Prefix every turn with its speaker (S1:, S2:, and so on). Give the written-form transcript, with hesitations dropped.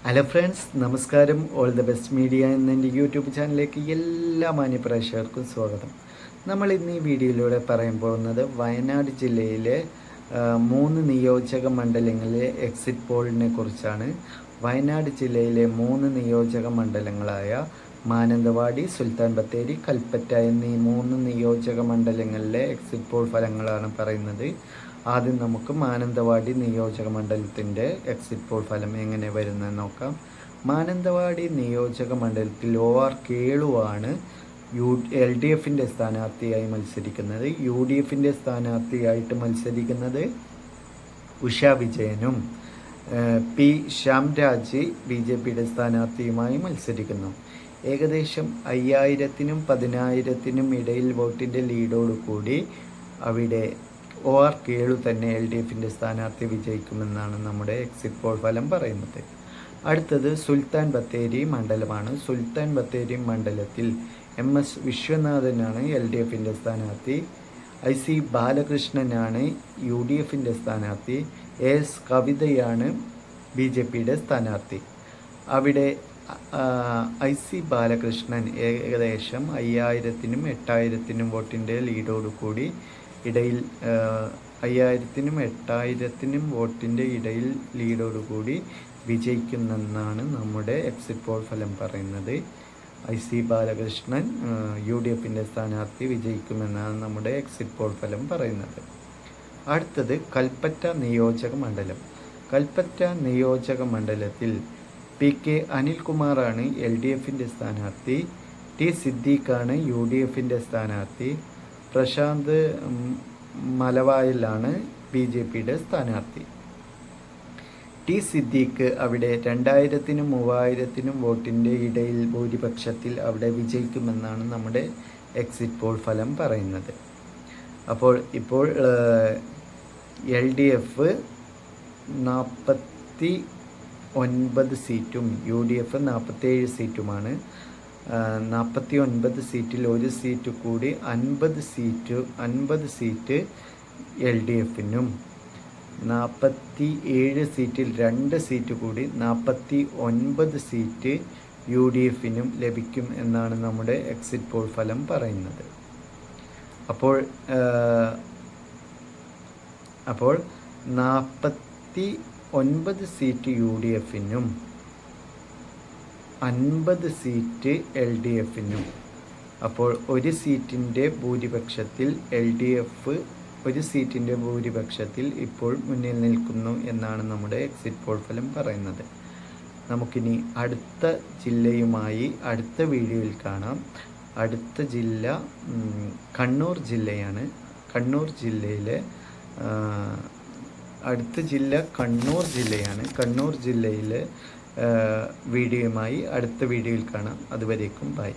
S1: Hello friends, നമസ്കാരം. All the best media എന്ന എൻ്റെ യൂട്യൂബ് ചാനലിലേക്ക് എല്ലാ മാന്യപ്രേക്ഷകർക്കും സ്വാഗതം. നമ്മൾ ഇന്ന് ഈ വീഡിയോയിലൂടെ പറയാൻ പോകുന്നത് വയനാട് ജില്ലയിലെ 3 നിയോജക മണ്ഡലങ്ങളിലെ എക്സിറ്റ് പോളിനെ കുറിച്ചാണ്. വയനാട് ജില്ലയിലെ 3 നിയോജക മണ്ഡലങ്ങളായ മാനന്തവാടി, സുൽത്താൻ ബത്തേരി, കൽപ്പറ്റ എന്നീ 3 നിയോജക മണ്ഡലങ്ങളിലെ എക്സിറ്റ് പോൾ ഫലങ്ങളാണ് പറയുന്നത്. ആദ്യം നമുക്ക് മാനന്തവാടി നിയോജക മണ്ഡലത്തിൻ്റെ എക്സിറ്റ് പോൾ ഫലം എങ്ങനെ വരുന്നതെന്ന് നോക്കാം. മാനന്തവാടി നിയോജക മണ്ഡലത്തിൽ OR കേളുവാണ് LDFിൻ്റെ സ്ഥാനാർത്ഥിയായി മത്സരിക്കുന്നത്. UDFിൻ്റെ സ്ഥാനാർത്ഥിയായിട്ട് മത്സരിക്കുന്നത് ഉഷ വിജയനും പി ശ്യാംരാജ് BJPയുടെ സ്ഥാനാർത്ഥിയുമായി മത്സരിക്കുന്നു. ഏകദേശം 5000-നും 10,000-നും ഇടയിൽ വോട്ടിൻ്റെ ലീഡോടുകൂടി അവിടെ OR കേളു തന്നെ LDFിൻ്റെ സ്ഥാനാർത്ഥി വിജയിക്കുമെന്നാണ് നമ്മുടെ എക്സിറ്റ് പോൾ ഫലം പറയുന്നത്. അടുത്തത് സുൽത്താൻ ബത്തേരി മണ്ഡലമാണ്. സുൽത്താൻ ബത്തേരി മണ്ഡലത്തിൽ MS വിശ്വനാഥനാണ് LDFിൻ്റെ സ്ഥാനാർത്ഥി. IC ബാലകൃഷ്ണനാണ് UDFിൻ്റെ സ്ഥാനാർത്ഥി. AS കവിതയാണ് BJPയുടെ സ്ഥാനാർത്ഥി. അവിടെ IC ബാലകൃഷ്ണൻ ഏകദേശം 5000-നും 8000-നും വോട്ടിൻ്റെ ലീഡോടുകൂടി ഇടയിൽ 5000-നും 8000-നും വോട്ടിൻ്റെ ഇടയിൽ ലീഡോടുകൂടി വിജയിക്കുമെന്നാണ് നമ്മുടെ എക്സിറ്റ് പോൾ ഫലം പറയുന്നത്. IC ബാലകൃഷ്ണൻ UDFിൻ്റെ സ്ഥാനാർത്ഥി വിജയിക്കുമെന്നാണ് നമ്മുടെ എക്സിറ്റ് പോൾ ഫലം പറയുന്നത്. അടുത്തത് കൽപ്പറ്റ നിയോജക മണ്ഡലം. കൽപ്പറ്റ നിയോജക മണ്ഡലത്തിൽ PK അനിൽകുമാറാണ് LDFിൻ്റെ സ്ഥാനാർത്ഥി. T സിദ്ദീഖാണ് UDFിൻ്റെ സ്ഥാനാർത്ഥി. പ്രശാന്ത് മലവായിലാണ് BJPയുടെ സ്ഥാനാർത്ഥി. T സിദ്ദീഖ് അവിടെ 2000-നും 3000-നും വോട്ടിൻ്റെ ഇടയിൽ ഭൂരിപക്ഷത്തിൽ അവിടെ വിജയിക്കുമെന്നാണ് നമ്മുടെ എക്സിറ്റ് പോൾ ഫലം പറയുന്നത്. അപ്പോൾ ഇപ്പോൾ LDF 49 സീറ്റും UDF 47 സീറ്റുമാണ്. 49 സീറ്റിൽ ഒരു സീറ്റ് കൂടി 50 സീറ്റ് LDFിനും 47 സീറ്റിൽ 2 സീറ്റ് കൂടി 49 സീറ്റ് UDFിനും ലഭിക്കും എന്നാണ് നമ്മുടെ എക്സിറ്റ് പോൾ ഫലം പറയുന്നത്. അപ്പോൾ 49 സീറ്റ് UDFിനും 50 സീറ്റ് LDFിനും. അപ്പോൾ ഒരു സീറ്റിൻ്റെ ഭൂരിപക്ഷത്തിൽ LDF ഒരു സീറ്റിൻ്റെ ഭൂരിപക്ഷത്തിൽ ഇപ്പോൾ മുന്നിൽ നിൽക്കുന്നു എന്നാണ് നമ്മുടെ എക്സിറ്റ് പോൾ ഫലം പറയുന്നത്. നമുക്കിനി അടുത്ത ജില്ലയുമായി അടുത്ത വീഡിയോയിൽ കാണാം. അടുത്ത ജില്ല കണ്ണൂർ ജില്ലയാണ്. കണ്ണൂർ ജില്ലയിലെ കണ്ണൂർ ജില്ലയിലെ വീഡിയോയുമായി അടുത്ത വീഡിയോയിൽ കാണാം. അതുവരേക്കും ബൈ.